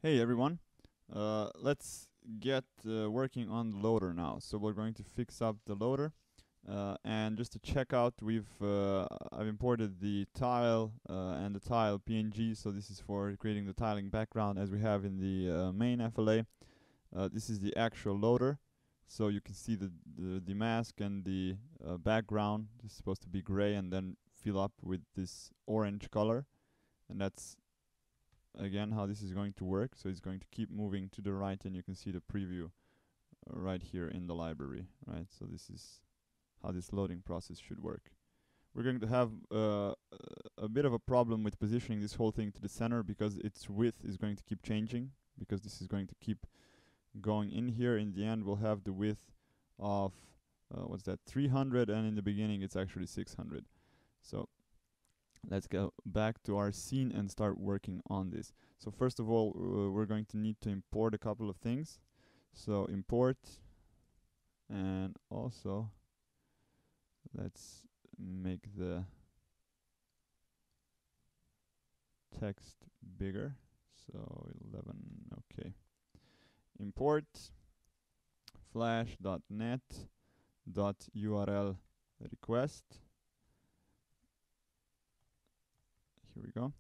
Hey everyone, let's get working on the loader now. So we're going to fix up the loader, and just to check out, I've imported the tile and the tile PNG. So this is for creating the tiling background as we have in the main FLA. This is the actual loader, so you can see the mask and the background. This is supposed to be gray and then fill up with this orange color, and that's again how this is going to work. So it's going to keep moving to the right, and you can see the preview right here in the library, right? So this is how this loading process should work. We're going to have a bit of a problem with positioning this whole thing to the center because its width is going to keep changing, because this is going to keep going in here. In the end, we'll have the width of what's that, 300, and in the beginning it's actually 600. So let's go back to our scene and start working on this. So first of all, we're going to need to import a couple of things. So import, and also let's make the text bigger. So 11, okay. Import flash.net.url request. Here we go.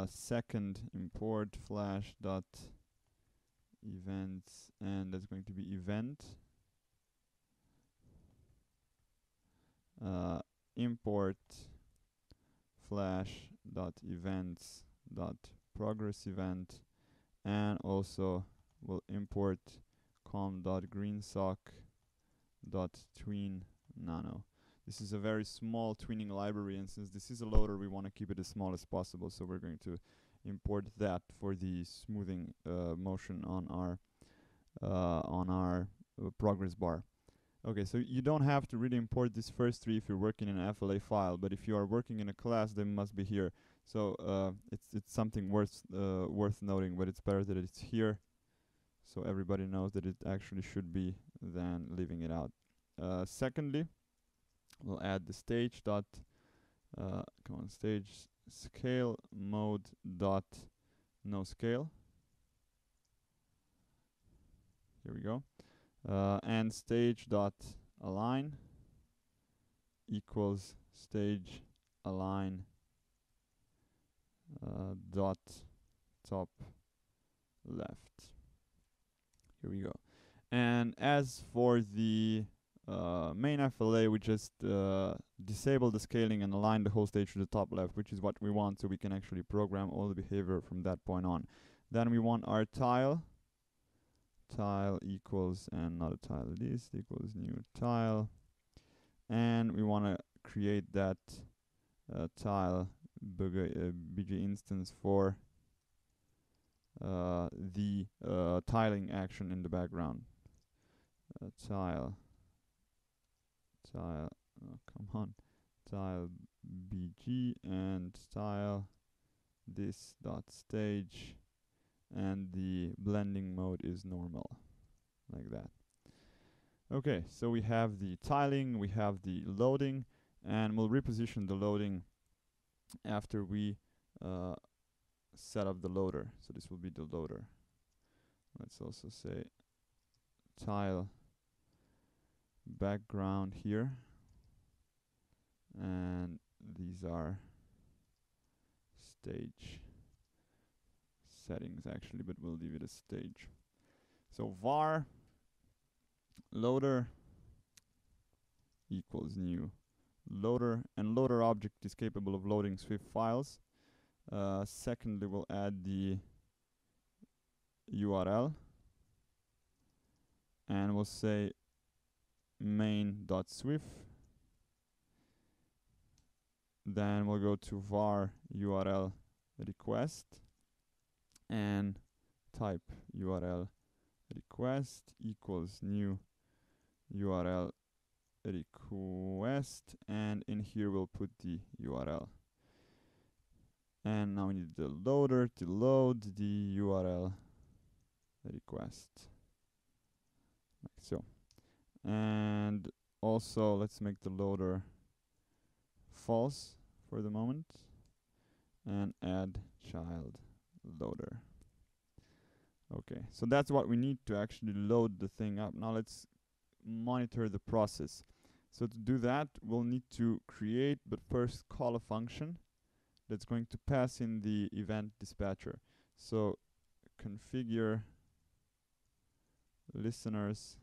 Second import flash.events, and that's going to be event. Import flash.events.progress event, and also we'll import com.greensock.tween nano. This is a very small tweening library, and since this is a loader, we want to keep it as small as possible. So we're going to import that for the smoothing motion on our progress bar. Okay, so you don't have to really import these first three if you're working in an FLA file, but if you are working in a class, they must be here. So it's something worth noting, but it's better that it's here, so everybody knows that it actually should be than leaving it out. Secondly, we'll add the stage dot stage scale mode dot no scale. Here we go. And stage dot align equals stage align dot top left. Here we go. And as for the main FLA, we just disable the scaling and align the whole stage to the top left, which is what we want, so we can actually program all the behavior from that point on. Then we want our tile equals, and not a tile list, equals new tile, and we want to create that tile bg instance for the tiling action in the background. Tile, oh come on, tile bg and tile this dot stage, and the blending mode is normal, like that. Okay, so we have the tiling, we have the loading, and we'll reposition the loading after we set up the loader. So this will be the loader. Let's also say tile background here, and these are stage settings actually, but we'll leave it as stage. So var loader equals new loader, and loader object is capable of loading Swift files. Secondly, we'll add the URL, and we'll say main.swift. Then we'll go to var URL request and type URL request equals new URL request, and in here we'll put the URL. And now we need the loader to load the URL request, like so. And also let's make the loader false for the moment, and add child loader. Okay, so that's what we need to actually load the thing up. Now let's monitor the process. So to do that, we'll need to create, but first call a function that's going to pass in the event dispatcher. So configure listeners,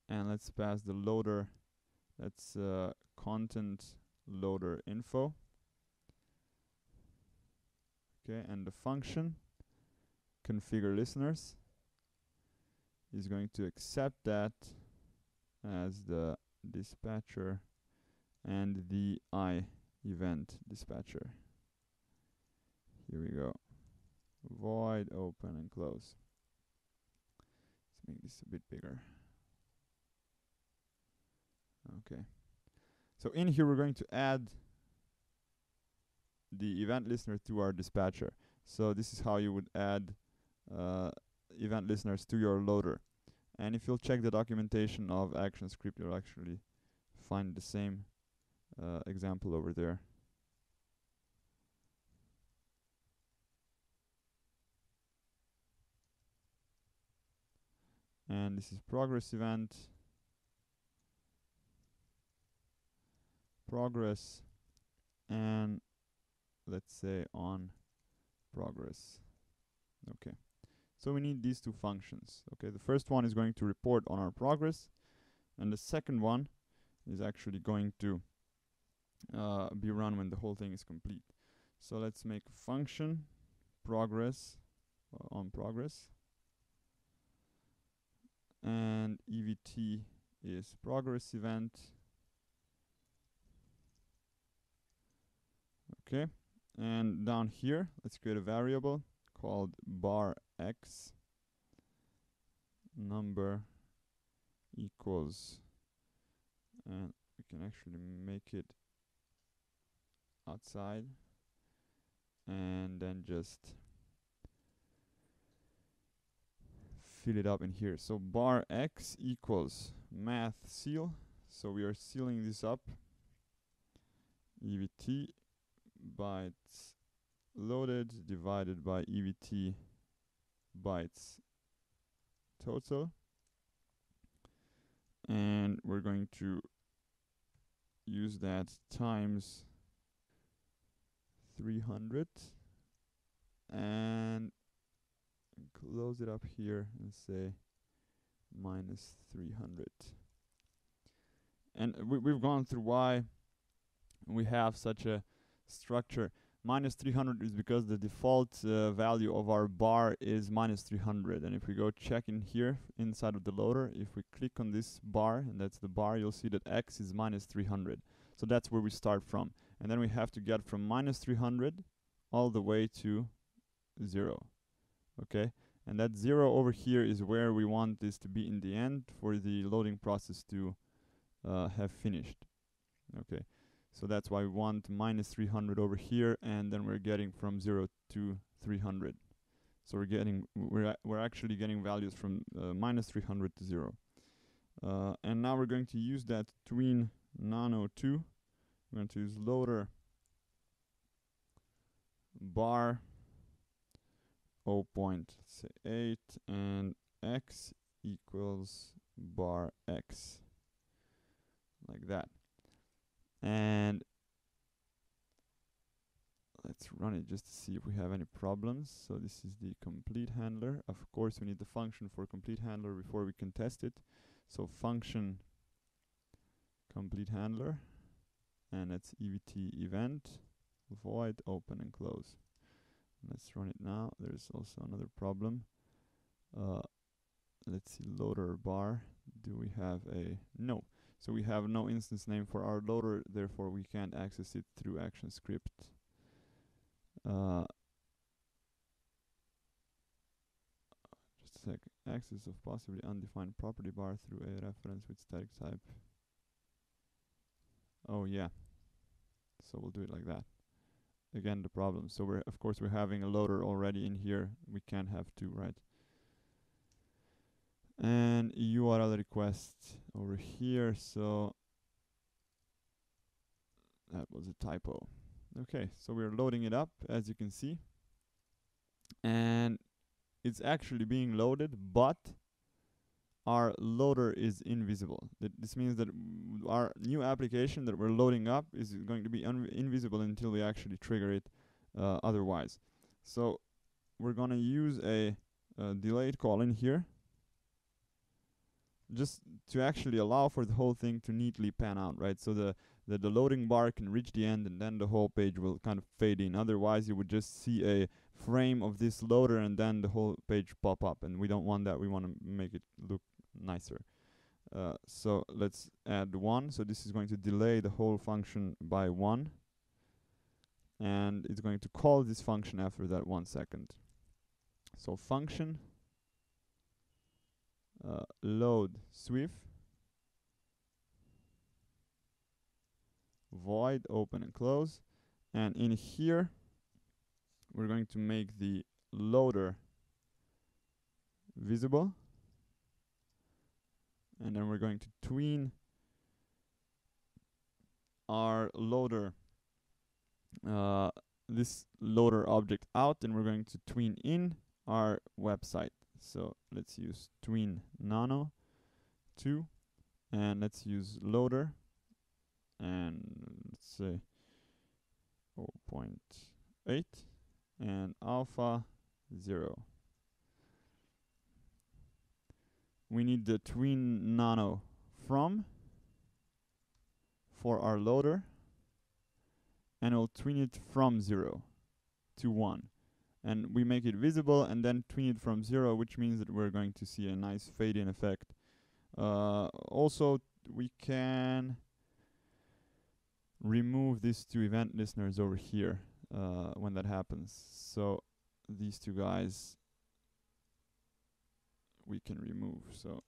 and let's pass the loader. That's content loader info. Okay, and the function configure listeners is going to accept that as the dispatcher and the I event dispatcher. Here we go. Void, open, and close. Let's make this a bit bigger. Okay. So in here we're going to add the event listener to our dispatcher. So this is how you would add event listeners to your loader. And if you'll check the documentation of ActionScript, you'll actually find the same example over there. And this is progress event, progress, and let's say on progress. Okay, so we need these two functions. Okay, the first one is going to report on our progress, and the second one is actually going to be run when the whole thing is complete. So let's make a function progress on progress, and EVT is progress event. Okay, and down here let's create a variable called bar x number equals, and we can actually make it outside and then just fill it up in here. So bar x equals math seal, so we are sealing this up, EVT bytes loaded divided by EVT bytes total, and we're going to use that times 300 and close it up here and say minus 300. And we've gone through why we have such a structure. Minus 300 is because the default value of our bar is minus 300. And if we go check in here inside of the loader, if we click on this bar, and that's the bar, you'll see that x is minus 300. So that's where we start from. And then we have to get from minus 300 all the way to 0. Okay? And that 0 over here is where we want this to be in the end for the loading process to have finished. Okay? So that's why we want minus 300 over here, and then we're getting from 0 to 300. So we're actually getting values from minus 300 to 0. And now we're going to use that tween nano2. We're going to use loader bar 0.8 and x equals bar x, like that. And let's run it just to see if we have any problems. So this is the complete handler. Of course, we need the function for complete handler before we can test it. So function complete handler, and it's EVT event void open and close. Let's run it now. There's also another problem. Let's see, loader bar. Do we have a no? So we have no instance name for our loader, therefore we can't access it through ActionScript. Just a sec. Access of possibly undefined property bar through a reference with static type. Oh yeah. So we'll do it like that. Again, the problem. So of course we're having a loader already in here. We can't have two, right? And URL request over here. So that was a typo. Okay, so we're loading it up, as you can see. and it's actually being loaded, but our loader is invisible. This means that our new application that we're loading up is going to be invisible until we actually trigger it otherwise. So we're going to use a delayed call in here, just to actually allow for the whole thing to neatly pan out, right? So the loading bar can reach the end, and then the whole page will kind of fade in. Otherwise, you would just see a frame of this loader, and then the whole page pop up, and we don't want that. We want to make it look nicer. So let's add 1. So this is going to delay the whole function by 1, and it's going to call this function after that 1 second. So function load swift void open and close, and in here we're going to make the loader visible, and then we're going to tween our loader this loader object out, and we're going to tween in our website. So let's use tween nano 2, and let's use loader, and let's say 0.8 and alpha 0. We need the tween nano from for our loader, and we'll tween it from 0 to 1. And we make it visible and then tween it from 0, which means that we're going to see a nice fade-in effect. Also, we can remove these 2 event listeners over here when that happens. So these 2 guys we can remove. So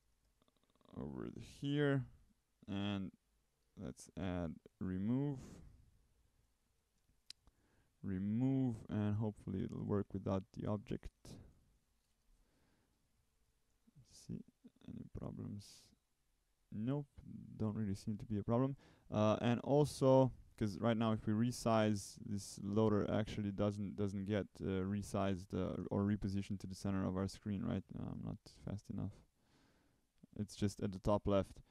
over here, and let's add remove, and hopefully it'll work without the object. Let's see, any problems? Nope, don't really seem to be a problem. And also, because right now if we resize, this loader actually doesn't get resized or repositioned to the center of our screen, right? I'm not fast enough. It's just at the top left.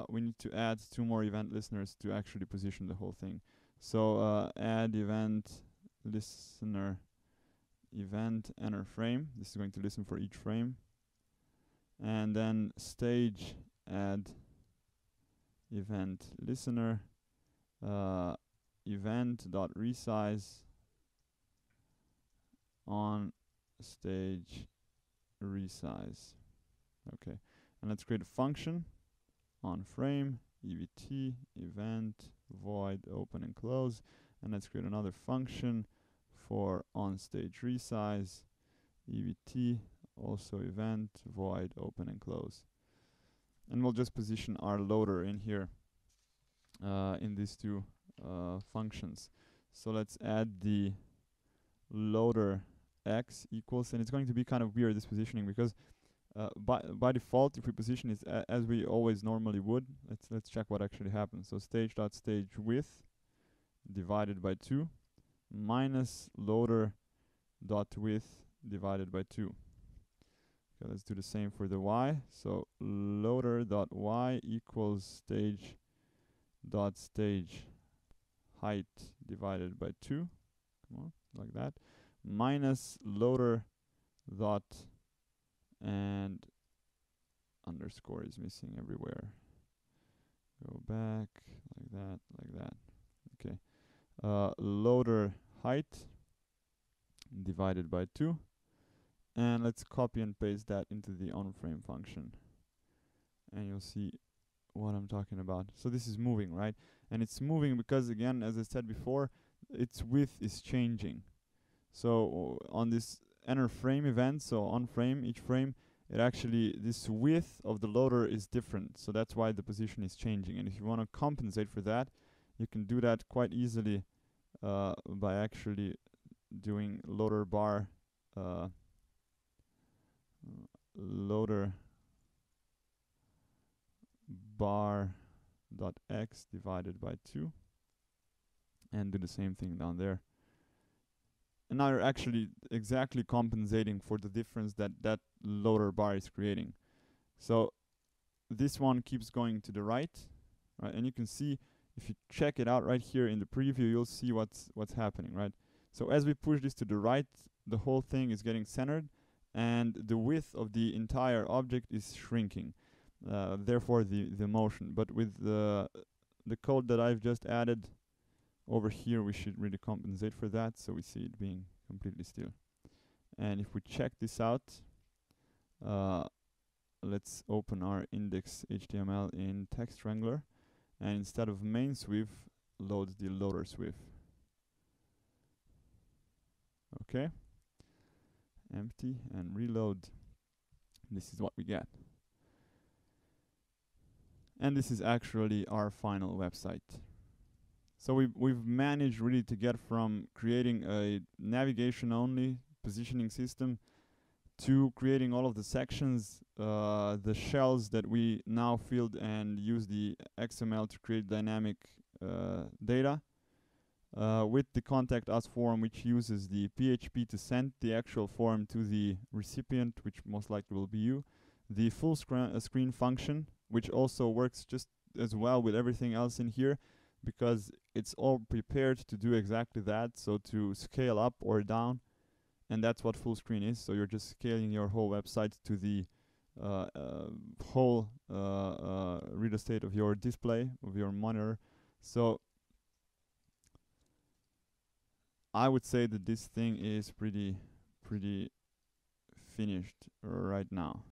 We need to add 2 more event listeners to actually position the whole thing. So add event listener event enter frame. This is going to listen for each frame. And then stage add event listener event dot resize on stage resize. Okay, and let's create a function on frame evt event void open and close, and let's create another function for on stage resize evt also event void open and close, and we'll just position our loader in here in these 2 functions. So let's add the loader x equals, and it's going to be kind of weird, this positioning, because by default, if we position it as we always normally would, let's check what actually happens. So stage width divided by 2 minus loader dot width divided by 2. Okay, let's do the same for the y. So loader dot y equals stage height divided by 2. Come on, like that. Minus loader dot, and underscore is missing everywhere. Go back, like that. Okay. Loader height divided by 2. And let's copy and paste that into the onFrame function. And you'll see what I'm talking about. So this is moving, right? And it's moving because, again, as I said before, its width is changing. So on this enter frame event, so on frame, each frame, it actually, this width of the loader is different. So that's why the position is changing. And if you want to compensate for that, you can do that quite easily by actually doing loader bar loader bar dot x divided by 2, and do the same thing down there. and now you're actually exactly compensating for the difference that that loader bar is creating. So this one keeps going to the right, right? And you can see, if you check it out right here in the preview, you'll see what's happening, right? So as we push this to the right, the whole thing is getting centered, and the width of the entire object is shrinking. Therefore, the motion. But with the code that I've just added over here, we should really compensate for that, so we see it being completely still. And if we check this out, let's open our index HTML in text wrangler, and instead of main swift, loads the loader swift. Okay, empty and reload. This is what we get. And this is actually our final website. So we've managed really to get from creating a navigation only positioning system to creating all of the sections, the shells that we now filled and use the XML to create dynamic data, with the contact us form, which uses the PHP to send the actual form to the recipient, which most likely will be you, the full screen function, which also works just as well with everything else in here, because it's all prepared to do exactly that, so to scale up or down. And that's what full screen is. So you're just scaling your whole website to the whole real estate of your display, of your monitor. So I would say that this thing is pretty finished right now.